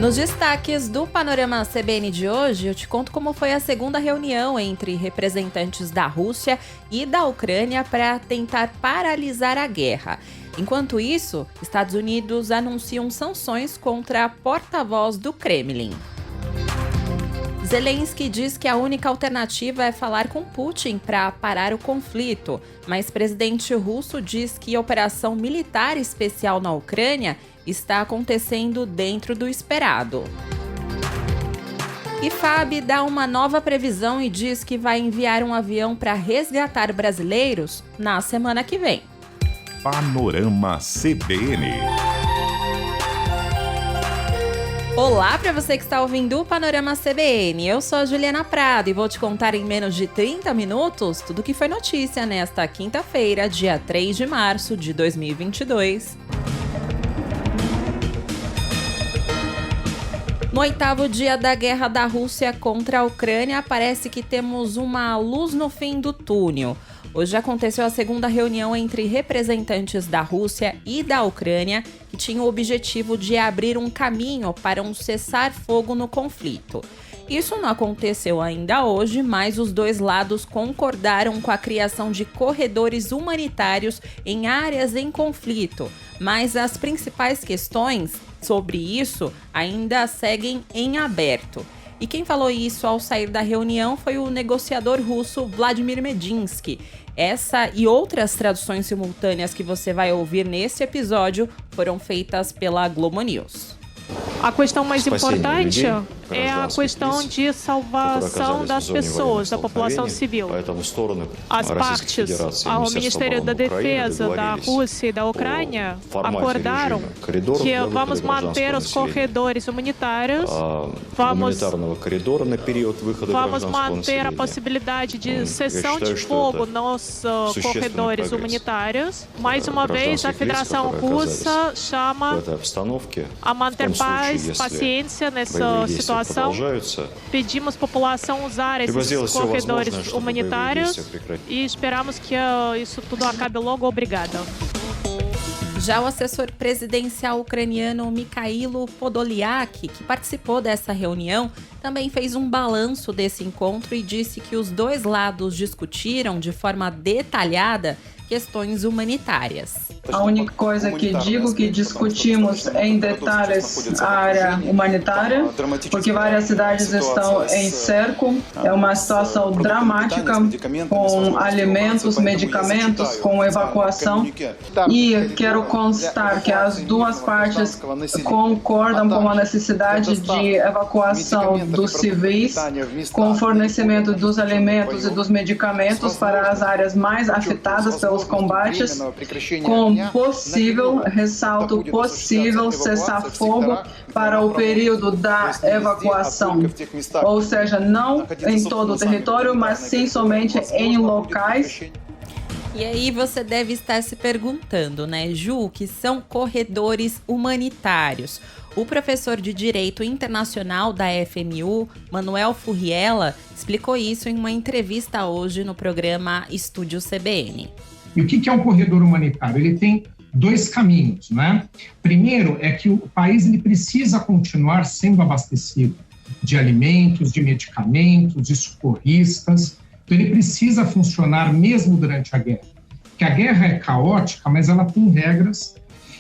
Nos destaques do Panorama CBN de hoje, eu te conto como foi a segunda reunião entre representantes da Rússia e da Ucrânia para tentar paralisar a guerra. Enquanto isso, Estados Unidos anunciam sanções contra a porta-voz do Kremlin. Zelensky diz que a única alternativa é falar com Putin para parar o conflito, mas o presidente russo diz que a operação militar especial na Ucrânia está acontecendo dentro do esperado. IFAB dá uma nova previsão e diz que vai enviar um avião para resgatar brasileiros na semana que vem. Panorama CBN. Olá para você que está ouvindo o Panorama CBN. Eu sou a Juliana Prado e vou te contar em menos de 30 minutos tudo que foi notícia nesta quinta-feira, dia 3 de março de 2022. No 8º dia da guerra da Rússia contra a Ucrânia, parece que temos uma luz no fim do túnel. Hoje aconteceu a segunda reunião entre representantes da Rússia e da Ucrânia, que tinha o objetivo de abrir um caminho para um cessar-fogo no conflito. Isso não aconteceu ainda hoje, mas os dois lados concordaram com a criação de corredores humanitários em áreas em conflito, mas as principais questões sobre isso ainda seguem em aberto. E quem falou isso ao sair da reunião foi o negociador russo Vladimir Medinsky. Essa e outras traduções simultâneas que você vai ouvir nesse episódio foram feitas pela Globo News. A questão mais importante é a questão de salvação das pessoas, da população civil. As partes, o Ministério da Defesa da Rússia e da Ucrânia acordaram que vamos manter os corredores humanitários, vamos manter a possibilidade de cessão de fogo nos corredores humanitários. Mais uma vez, a Federação Russa chama a manter paz, paciência nessa situação. Pedimos à população usar esses corredores humanitários e esperamos que isso tudo acabe logo. Obrigada. Já o assessor presidencial ucraniano Mikhailo Podolyak, que participou dessa reunião, também fez um balanço desse encontro e disse que os dois lados discutiram de forma detalhada questões humanitárias. A única coisa que digo que discutimos em detalhes a área humanitária, porque várias cidades estão em cerco, é uma situação dramática com alimentos, medicamentos, com evacuação, e quero constar que as duas partes concordam com a necessidade de evacuação dos civis, com o fornecimento dos alimentos e dos medicamentos para as áreas mais afetadas pelos combates, com possível, ressalto, possível cessar-fogo para o período da evacuação. Ou seja, não em todo o território, mas sim somente em locais. E aí você deve estar se perguntando, né, Ju, que são corredores humanitários. O professor de Direito Internacional da FMU, Manuel Furriela, explicou isso em uma entrevista hoje no programa Estúdio CBN. E o que é um corredor humanitário? Ele tem dois caminhos, né? Primeiro é que o país ele precisa continuar sendo abastecido de alimentos, de medicamentos, de socorristas. Então ele precisa funcionar mesmo durante a guerra. Porque a guerra é caótica, mas ela tem regras.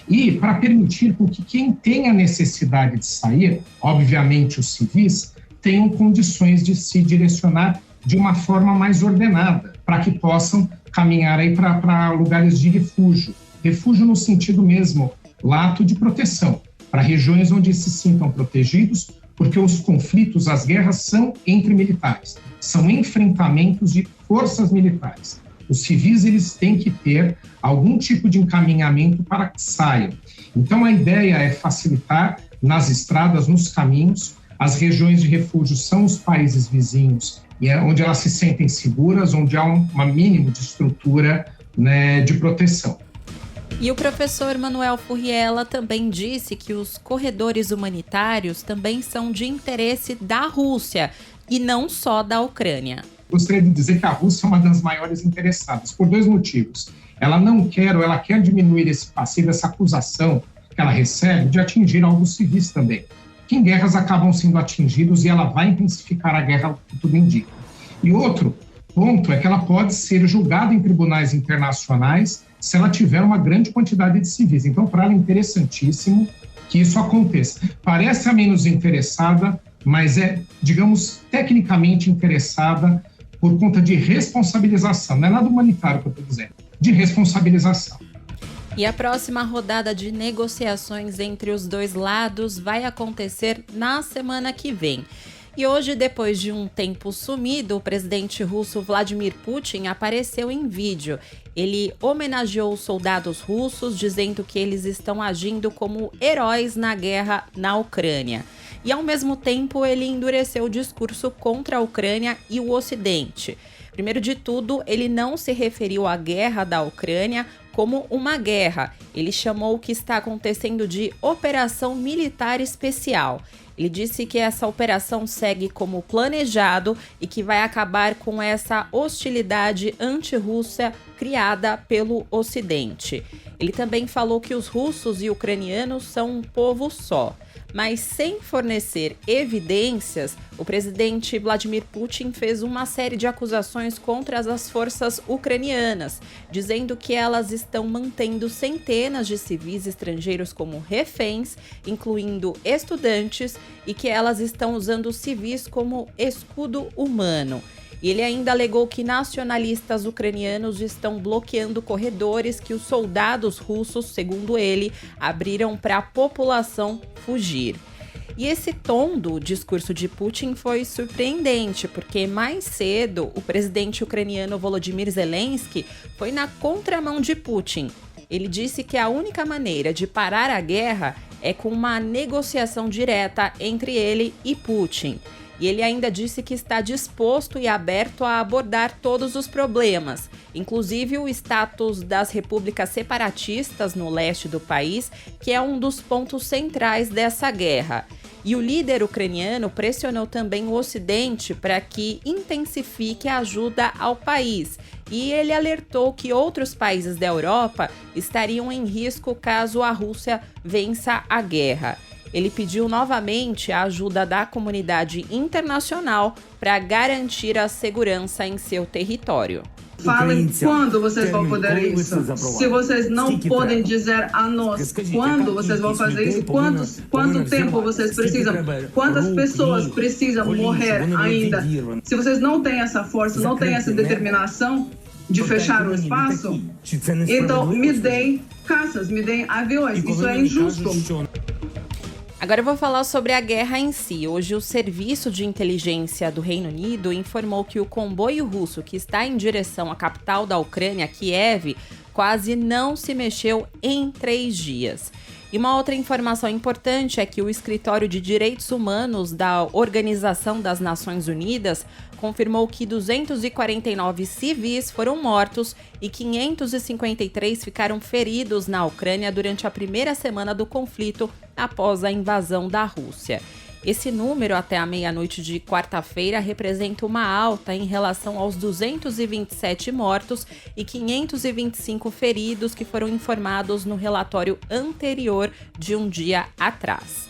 E para permitir que quem tem a necessidade de sair, obviamente os civis, tenham condições de se direcionar de uma forma mais ordenada, para que possam caminhar aí para lugares de refúgio. Refúgio no sentido mesmo, lato de proteção, para regiões onde se sintam protegidos, porque os conflitos, as guerras são entre militares, são enfrentamentos de forças militares. Os civis eles têm que ter algum tipo de encaminhamento para que saiam. Então a ideia é facilitar nas estradas, nos caminhos. As regiões de refúgio são os países vizinhos, e é onde elas se sentem seguras, onde há um mínimo de estrutura, né, de proteção. E o professor Manuel Furriela também disse que os corredores humanitários também são de interesse da Rússia e não só da Ucrânia. Gostaria de dizer que a Rússia é uma das maiores interessadas, por dois motivos. Ela não quer, ou ela quer diminuir esse passivo, essa acusação que ela recebe de atingir alguns civis também, que em guerras acabam sendo atingidos e ela vai intensificar a guerra, que tudo indica. E outro ponto é que ela pode ser julgada em tribunais internacionais se ela tiver uma grande quantidade de civis. Então, para ela é interessantíssimo que isso aconteça. Parece a menos interessada, mas é, digamos, tecnicamente interessada por conta de responsabilização. Não é nada humanitário que eu estou dizendo, de responsabilização. E a próxima rodada de negociações entre os dois lados vai acontecer na semana que vem. E hoje, depois de um tempo sumido, o presidente russo Vladimir Putin apareceu em vídeo. Ele homenageou os soldados russos, dizendo que eles estão agindo como heróis na guerra na Ucrânia. E, ao mesmo tempo, ele endureceu o discurso contra a Ucrânia e o Ocidente. Primeiro de tudo, ele não se referiu à guerra da Ucrânia como uma guerra. Ele chamou o que está acontecendo de operação militar especial. Ele disse que essa operação segue como planejado e que vai acabar com essa hostilidade anti-Rússia criada pelo Ocidente. Ele também falou que os russos e ucranianos são um povo só. Mas sem fornecer evidências, o presidente Vladimir Putin fez uma série de acusações contra as forças ucranianas, dizendo que elas estão mantendo centenas de civis estrangeiros como reféns, incluindo estudantes, e que elas estão usando civis como escudo humano. E ele ainda alegou que nacionalistas ucranianos estão bloqueando corredores que os soldados russos, segundo ele, abriram para a população fugir. E esse tom do discurso de Putin foi surpreendente, porque mais cedo o presidente ucraniano Volodymyr Zelensky foi na contramão de Putin. Ele disse que a única maneira de parar a guerra é com uma negociação direta entre ele e Putin. E ele ainda disse que está disposto e aberto a abordar todos os problemas, inclusive o status das repúblicas separatistas no leste do país, que é um dos pontos centrais dessa guerra. E o líder ucraniano pressionou também o Ocidente para que intensifique a ajuda ao país. E ele alertou que outros países da Europa estariam em risco caso a Rússia vença a guerra. Ele pediu novamente a ajuda da comunidade internacional para garantir a segurança em seu território. Falem quando vocês vão poder isso. Se vocês não podem dizer a nós quando vocês vão fazer isso, quanto tempo vocês precisam, quantas pessoas precisam morrer ainda. Se vocês não têm essa força, não têm essa determinação de fechar o espaço, então me deem caças, me deem aviões. Isso é injusto. Agora eu vou falar sobre a guerra em si. Hoje, o Serviço de Inteligência do Reino Unido informou que o comboio russo que está em direção à capital da Ucrânia, Kiev, quase não se mexeu em 3 dias. E uma outra informação importante é que o Escritório de Direitos Humanos da Organização das Nações Unidas confirmou que 249 civis foram mortos e 553 ficaram feridos na Ucrânia durante a primeira semana do conflito após a invasão da Rússia. Esse número, até a meia-noite de quarta-feira, representa uma alta em relação aos 227 mortos e 525 feridos que foram informados no relatório anterior de um dia atrás.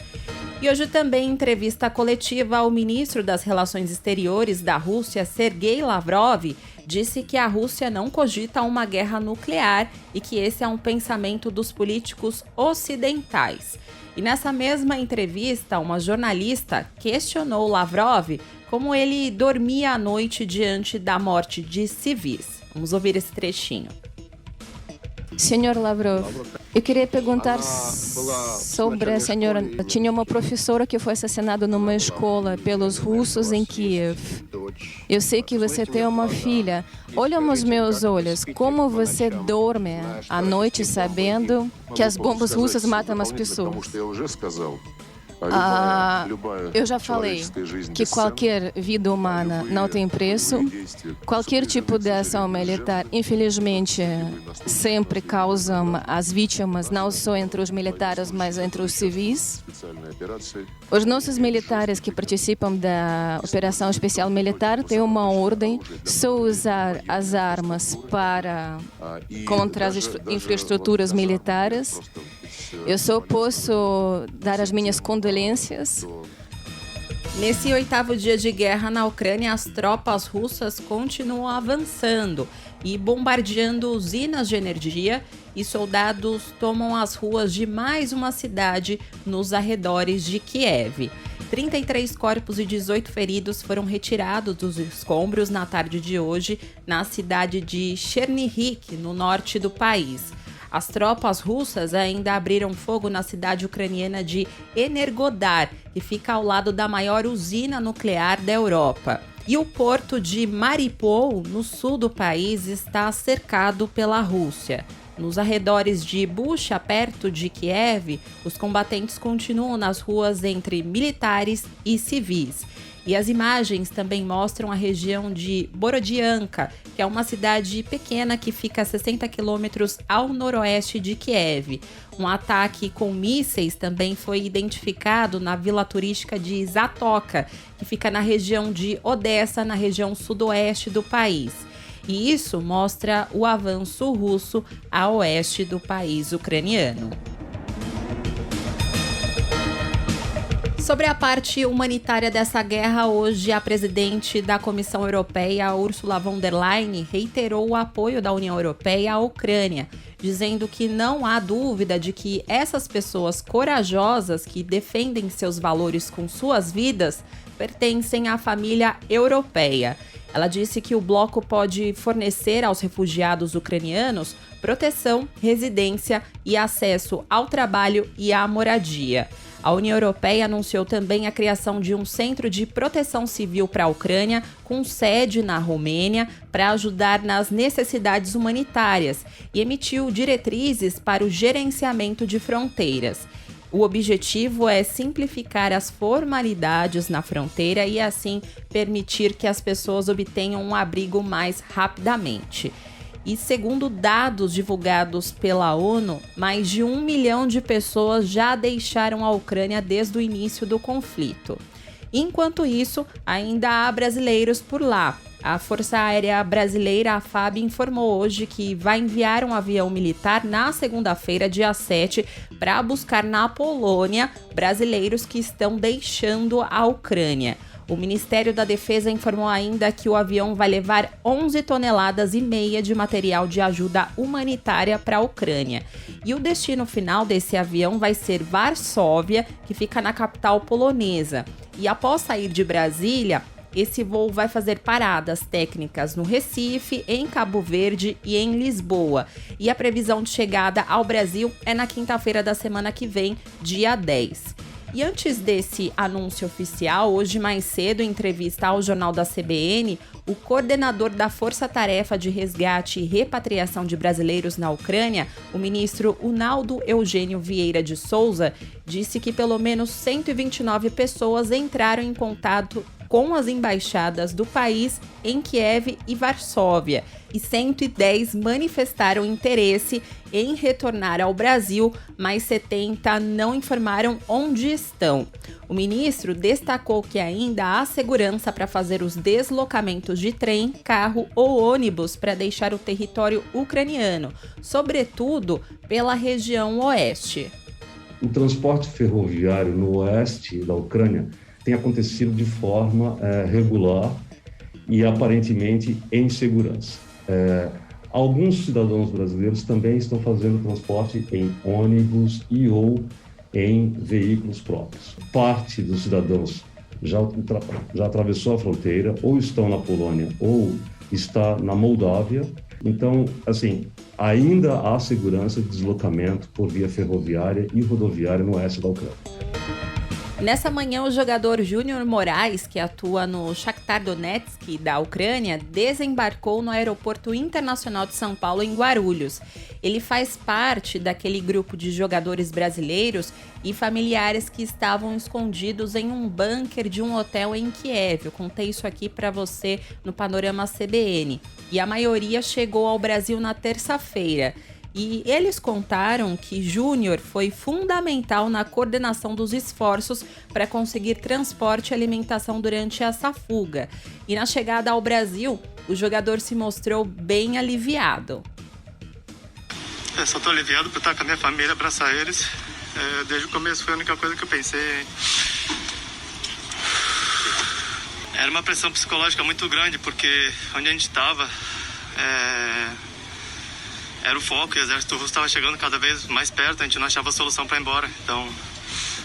E hoje também, em entrevista coletiva, o ministro das Relações Exteriores da Rússia, Sergei Lavrov, disse que a Rússia não cogita uma guerra nuclear e que esse é um pensamento dos políticos ocidentais. E nessa mesma entrevista, uma jornalista questionou Lavrov como ele dormia à noite diante da morte de civis. Vamos ouvir esse trechinho. Senhor Lavrov, eu queria perguntar sobre a senhora. Tinha uma professora que foi assassinada numa escola pelos russos em Kiev. Eu sei que você tem uma filha. Olha nos meus olhos, como você dorme à noite sabendo que as bombas russas matam as pessoas? Eu já falei que qualquer vida humana não tem preço. Qualquer tipo de ação militar, infelizmente, sempre causa as vítimas, não só entre os militares, mas entre os civis. Os nossos militares que participam da operação especial militar têm uma ordem: só usar as armas contra as infraestruturas militares. Eu só posso dar as minhas condolências. Nesse 8º dia de guerra na Ucrânia, as tropas russas continuam avançando e bombardeando usinas de energia, e soldados tomam as ruas de mais uma cidade nos arredores de Kiev. 33 corpos e 18 feridos foram retirados dos escombros na tarde de hoje na cidade de Chernihiv, no norte do país. As tropas russas ainda abriram fogo na cidade ucraniana de Energodar, que fica ao lado da maior usina nuclear da Europa. E o porto de Mariupol, no sul do país, está cercado pela Rússia. Nos arredores de Bucha, perto de Kiev, os combatentes continuam nas ruas entre militares e civis. E as imagens também mostram a região de Borodianka, que é uma cidade pequena que fica a 60 quilômetros ao noroeste de Kiev. Um ataque com mísseis também foi identificado na vila turística de Zatoka, que fica na região de Odessa, na região sudoeste do país. E isso mostra o avanço russo a oeste do país ucraniano. Sobre a parte humanitária dessa guerra, hoje a presidente da Comissão Europeia, Ursula von der Leyen, reiterou o apoio da União Europeia à Ucrânia, dizendo que não há dúvida de que essas pessoas corajosas que defendem seus valores com suas vidas pertencem à família europeia. Ela disse que o bloco pode fornecer aos refugiados ucranianos proteção, residência e acesso ao trabalho e à moradia. A União Europeia anunciou também a criação de um centro de proteção civil para a Ucrânia, com sede na Romênia, para ajudar nas necessidades humanitárias, e emitiu diretrizes para o gerenciamento de fronteiras. O objetivo é simplificar as formalidades na fronteira e, assim, permitir que as pessoas obtenham um abrigo mais rapidamente. E segundo dados divulgados pela ONU, mais de 1 milhão de pessoas já deixaram a Ucrânia desde o início do conflito. Enquanto isso, ainda há brasileiros por lá. A Força Aérea Brasileira, a FAB, informou hoje que vai enviar um avião militar na segunda-feira, dia 7, para buscar na Polônia brasileiros que estão deixando a Ucrânia. O Ministério da Defesa informou ainda que o avião vai levar 11 toneladas e meia de material de ajuda humanitária para a Ucrânia. E o destino final desse avião vai ser Varsóvia, que fica na capital polonesa. E após sair de Brasília, esse voo vai fazer paradas técnicas no Recife, em Cabo Verde e em Lisboa. E a previsão de chegada ao Brasil é na quinta-feira da semana que vem, dia 10. E antes desse anúncio oficial, hoje mais cedo, em entrevista ao Jornal da CBN, o coordenador da Força Tarefa de Resgate e Repatriação de Brasileiros na Ucrânia, o ministro Unaldo Eugênio Vieira de Souza, disse que pelo menos 129 pessoas entraram em contato com as embaixadas do país em Kiev e Varsóvia, e 110 manifestaram interesse em retornar ao Brasil, mas 70 não informaram onde estão. O ministro destacou que ainda há segurança para fazer os deslocamentos de trem, carro ou ônibus para deixar o território ucraniano, sobretudo pela região oeste. O transporte ferroviário no oeste da Ucrânia tem acontecido de forma regular e aparentemente em segurança. Alguns cidadãos brasileiros também estão fazendo transporte em ônibus e ou em veículos próprios. Parte dos cidadãos já atravessou a fronteira, ou estão na Polônia ou está na Moldávia. Então, assim, ainda há segurança de deslocamento por via ferroviária e rodoviária no oeste da Ucrânia. Nessa manhã, o jogador Júnior Moraes, que atua no Shakhtar Donetsk da Ucrânia, desembarcou no Aeroporto Internacional de São Paulo, em Guarulhos. Ele faz parte daquele grupo de jogadores brasileiros e familiares que estavam escondidos em um bunker de um hotel em Kiev. Eu contei isso aqui para você no Panorama CBN. E a maioria chegou ao Brasil na terça-feira. E eles contaram que Júnior foi fundamental na coordenação dos esforços para conseguir transporte e alimentação durante essa fuga. E na chegada ao Brasil, o jogador se mostrou bem aliviado. Eu só tô aliviado por estar com a minha família, abraçar eles. Desde o começo foi a única coisa que eu pensei. Era uma pressão psicológica muito grande, porque onde a gente estava era o foco, e o exército russo estava chegando cada vez mais perto, a gente não achava solução para ir embora. Então,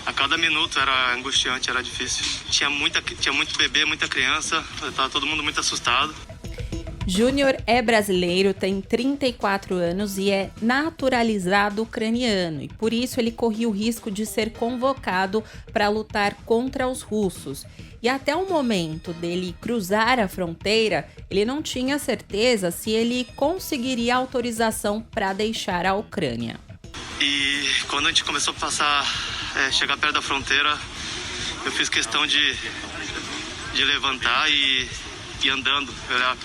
a cada minuto era angustiante, era difícil. Tinha muito bebê, muita criança, estava todo mundo muito assustado. Júnior é brasileiro, tem 34 anos e é naturalizado ucraniano, e por isso ele corria o risco de ser convocado para lutar contra os russos. E até o momento dele cruzar a fronteira, ele não tinha certeza se ele conseguiria autorização para deixar a Ucrânia. E quando a gente começou a passar, chegar perto da fronteira, eu fiz questão de levantar e ir andando, olhar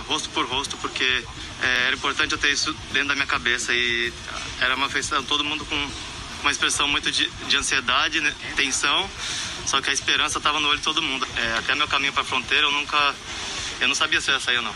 rosto por rosto, porque era importante eu ter isso dentro da minha cabeça, e era uma feição, todo mundo com uma expressão muito de ansiedade, né, tensão, só que a esperança estava no olho de todo mundo. Até meu caminho para a fronteira eu não sabia se eu ia sair ou não.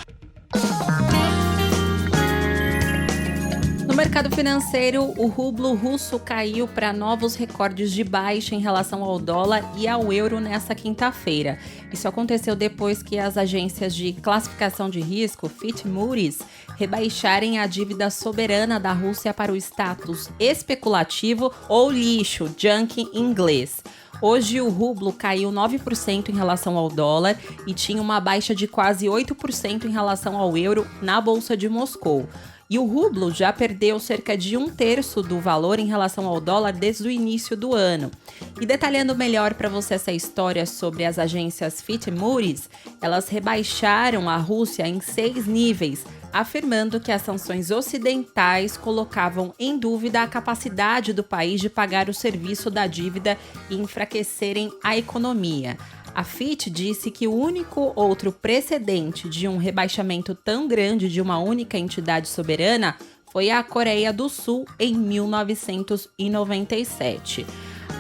No mercado financeiro, o rublo russo caiu para novos recordes de baixa em relação ao dólar e ao euro nesta quinta-feira. Isso aconteceu depois que as agências de classificação de risco, Fitch e Moody's, rebaixarem a dívida soberana da Rússia para o status especulativo ou lixo, junk em inglês. Hoje, o rublo caiu 9% em relação ao dólar e tinha uma baixa de quase 8% em relação ao euro na Bolsa de Moscou. E o rublo já perdeu cerca de 1/3 do valor em relação ao dólar desde o início do ano. E detalhando melhor para você essa história sobre as agências Fitch e Moody's, elas rebaixaram a Rússia em 6 níveis, afirmando que as sanções ocidentais colocavam em dúvida a capacidade do país de pagar o serviço da dívida e enfraquecerem a economia. A Fitch disse que o único outro precedente de um rebaixamento tão grande de uma única entidade soberana foi a Coreia do Sul em 1997.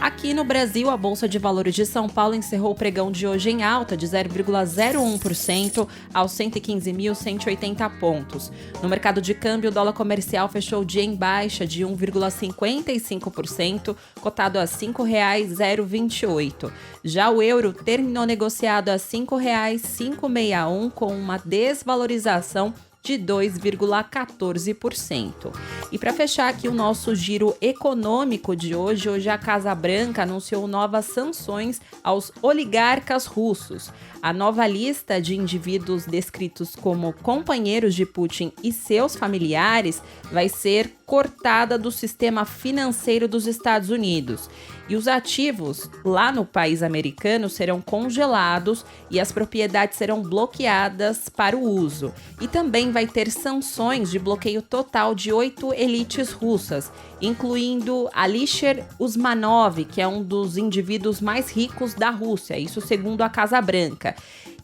Aqui no Brasil, a Bolsa de Valores de São Paulo encerrou o pregão de hoje em alta de 0,01% aos 115.180 pontos. No mercado de câmbio, o dólar comercial fechou o dia em baixa de 1,55%, cotado a R$ 5,028. Já o euro terminou negociado a R$ 5,561, com uma desvalorização de 2,14%. E para fechar aqui o nosso giro econômico de hoje a Casa Branca anunciou novas sanções aos oligarcas russos. A nova lista de indivíduos descritos como companheiros de Putin e seus familiares vai ser cortada do sistema financeiro dos Estados Unidos. E os ativos lá no país americano serão congelados e as propriedades serão bloqueadas para o uso. E também vai ter sanções de bloqueio total de 8 elites russas, incluindo Alisher Usmanov, que é um dos indivíduos mais ricos da Rússia, isso segundo a Casa Branca.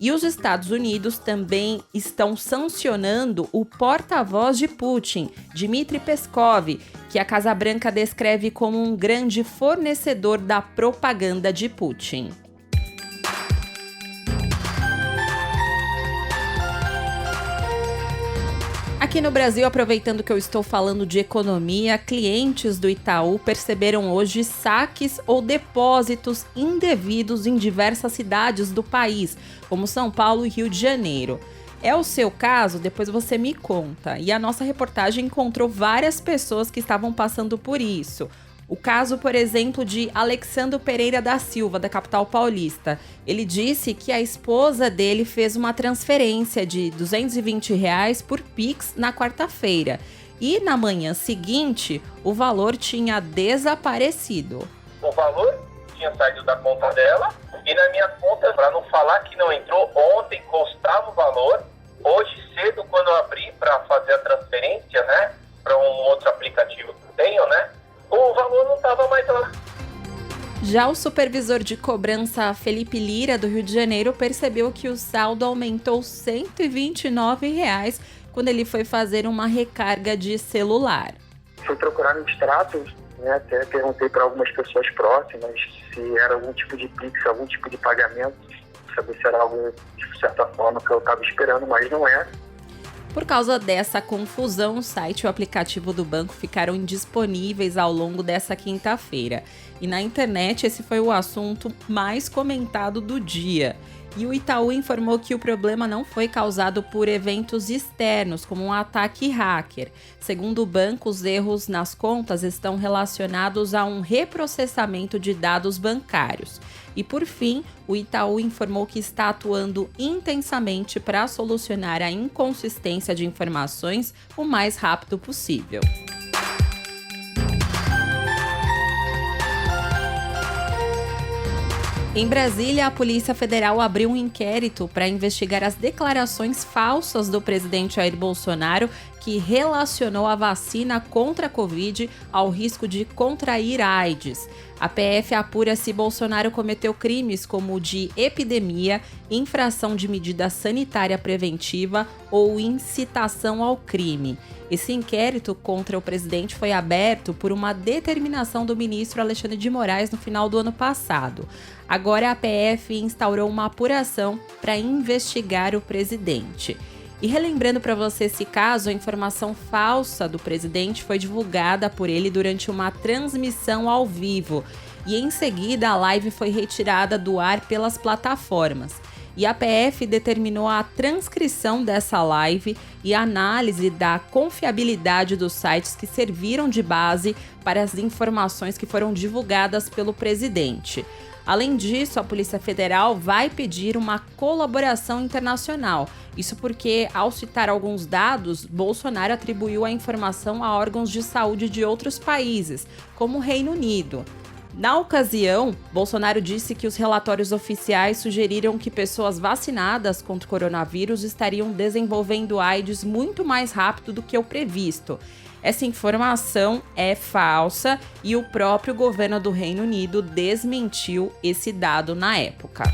E os Estados Unidos também estão sancionando o porta-voz de Putin, Dmitry Peskov, que a Casa Branca descreve como um grande fornecedor da propaganda de Putin. Aqui no Brasil, aproveitando que eu estou falando de economia, clientes do Itaú perceberam hoje saques ou depósitos indevidos em diversas cidades do país, como São Paulo e Rio de Janeiro. É o seu caso? Depois você me conta. E a nossa reportagem encontrou várias pessoas que estavam passando por isso. O caso, por exemplo, de Alexandro Pereira da Silva, da capital paulista. Ele disse que a esposa dele fez uma transferência de R$ 220 por Pix na quarta-feira. E na manhã seguinte, o valor tinha desaparecido. O valor tinha saído da conta dela e na minha conta, para não falar que não entrou, ontem constava o valor. Hoje cedo, quando eu abri para fazer a transferência, né, para um outro aplicativo que eu tenho, né, o valor não estava mais lá. Já o supervisor de cobrança Felipe Lira, do Rio de Janeiro, percebeu que o saldo aumentou R$ 129 quando ele foi fazer uma recarga de celular. Fui procurar no extrato, né, até perguntei para algumas pessoas próximas se era algum tipo de Pix, algum tipo de pagamento, saber se era algo, de certa forma, que eu estava esperando, mas não é. Por causa dessa confusão, o site e o aplicativo do banco ficaram indisponíveis ao longo dessa quinta-feira. E na internet esse foi o assunto mais comentado do dia. E o Itaú informou que o problema não foi causado por eventos externos, como um ataque hacker. Segundo o banco, os erros nas contas estão relacionados a um reprocessamento de dados bancários. E por fim, o Itaú informou que está atuando intensamente para solucionar a inconsistência de informações o mais rápido possível. Em Brasília, a Polícia Federal abriu um inquérito para investigar as declarações falsas do presidente Jair Bolsonaro, que relacionou a vacina contra a Covid ao risco de contrair AIDS. A PF apura se Bolsonaro cometeu crimes como o de epidemia, infração de medida sanitária preventiva ou incitação ao crime. Esse inquérito contra o presidente foi aberto por uma determinação do ministro Alexandre de Moraes no final do ano passado. Agora a PF instaurou uma apuração para investigar o presidente. E relembrando para você esse caso, a informação falsa do presidente foi divulgada por ele durante uma transmissão ao vivo. E em seguida a live foi retirada do ar pelas plataformas. E a PF determinou a transcrição dessa live e a análise da confiabilidade dos sites que serviram de base para as informações que foram divulgadas pelo presidente. Além disso, a Polícia Federal vai pedir uma colaboração internacional. Isso porque, ao citar alguns dados, Bolsonaro atribuiu a informação a órgãos de saúde de outros países, como o Reino Unido. Na ocasião, Bolsonaro disse que os relatórios oficiais sugeriram que pessoas vacinadas contra o coronavírus estariam desenvolvendo AIDS muito mais rápido do que o previsto. Essa informação é falsa e o próprio governo do Reino Unido desmentiu esse dado na época.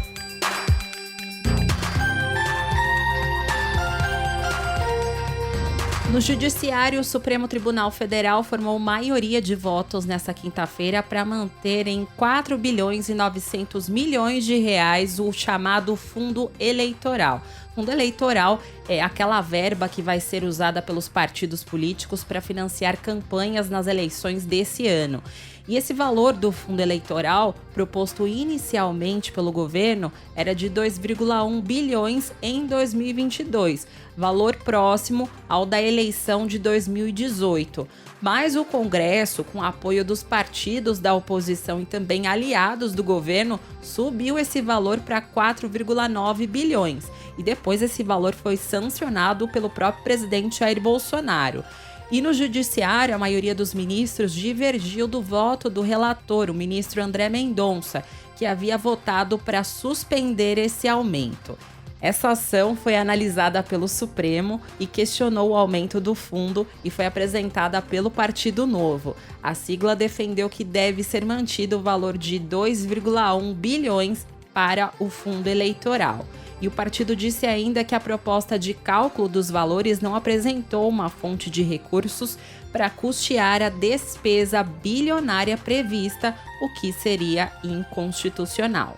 No Judiciário, o Supremo Tribunal Federal formou maioria de votos nesta quinta-feira para manter em 4 bilhões e 900 milhões de reais o chamado fundo eleitoral. Fundo eleitoral é aquela verba que vai ser usada pelos partidos políticos para financiar campanhas nas eleições desse ano. E esse valor do fundo eleitoral, proposto inicialmente pelo governo, era de 2,1 bilhões em 2022, valor próximo ao da eleição de 2018. Mas o Congresso, com apoio dos partidos da oposição e também aliados do governo, subiu esse valor para 4,9 bilhões. E depois esse valor foi sancionado pelo próprio presidente Jair Bolsonaro. E no Judiciário, a maioria dos ministros divergiu do voto do relator, o ministro André Mendonça, que havia votado para suspender esse aumento. Essa ação foi analisada pelo Supremo e questionou o aumento do fundo e foi apresentada pelo Partido Novo. A sigla defendeu que deve ser mantido o valor de 2,1 bilhões para o fundo eleitoral. E o partido disse ainda que a proposta de cálculo dos valores não apresentou uma fonte de recursos para custear a despesa bilionária prevista, o que seria inconstitucional.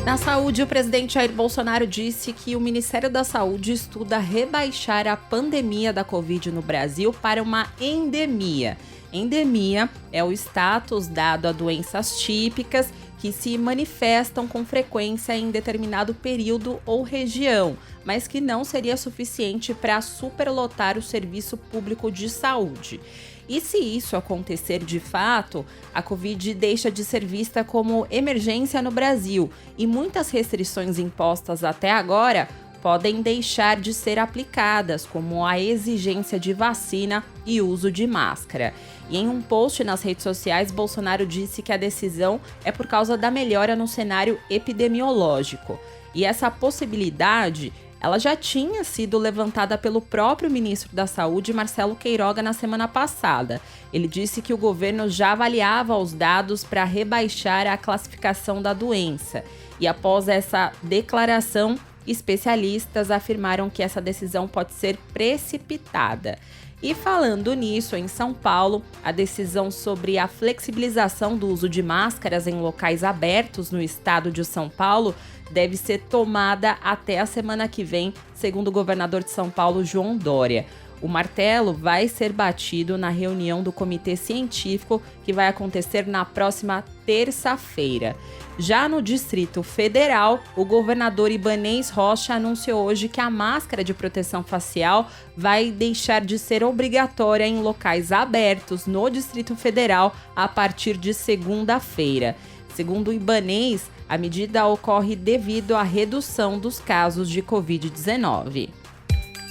Na saúde, o presidente Jair Bolsonaro disse que o Ministério da Saúde estuda rebaixar a pandemia da Covid no Brasil para uma endemia. Endemia é o status dado a doenças típicas que se manifestam com frequência em determinado período ou região, mas que não seria suficiente para superlotar o serviço público de saúde. E se isso acontecer de fato, a Covid deixa de ser vista como emergência no Brasil e muitas restrições impostas até agora podem deixar de ser aplicadas, como a exigência de vacina e uso de máscara. E em um post nas redes sociais, Bolsonaro disse que a decisão é por causa da melhora no cenário epidemiológico. E essa possibilidade, ela já tinha sido levantada pelo próprio ministro da Saúde, Marcelo Queiroga, na semana passada. Ele disse que o governo já avaliava os dados para rebaixar a classificação da doença. E após essa declaração, especialistas afirmaram que essa decisão pode ser precipitada. E falando nisso, em São Paulo, a decisão sobre a flexibilização do uso de máscaras em locais abertos no estado de São Paulo deve ser tomada até a semana que vem, segundo o governador de São Paulo, João Dória. O martelo vai ser batido na reunião do Comitê Científico, que vai acontecer na próxima terça-feira. Já no Distrito Federal, o governador Ibanez Rocha anunciou hoje que a máscara de proteção facial vai deixar de ser obrigatória em locais abertos no Distrito Federal a partir de segunda-feira. Segundo o Ibanez, a medida ocorre devido à redução dos casos de Covid-19.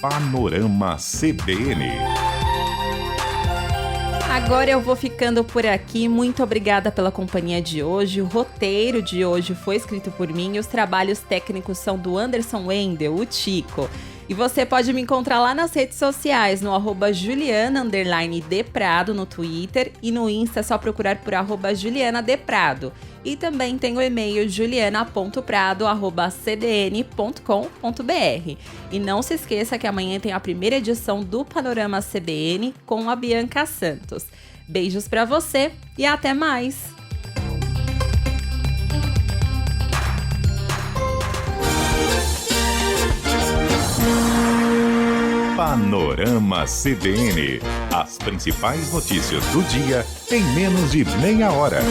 Panorama CBN. Agora eu vou ficando por aqui. Muito obrigada pela companhia de hoje. O roteiro de hoje foi escrito por mim e os trabalhos técnicos são do Anderson Wendel, o Tico. E você pode me encontrar lá nas redes sociais, no @Juliana_Deprado no Twitter e no Insta é só procurar por @JulianaDeprado. E também tem o e-mail juliana.prado@cbn.com.br. E não se esqueça que amanhã tem a primeira edição do Panorama CBN com a Bianca Santos. Beijos pra você e até mais! Panorama CBN. As principais notícias do dia em menos de meia hora.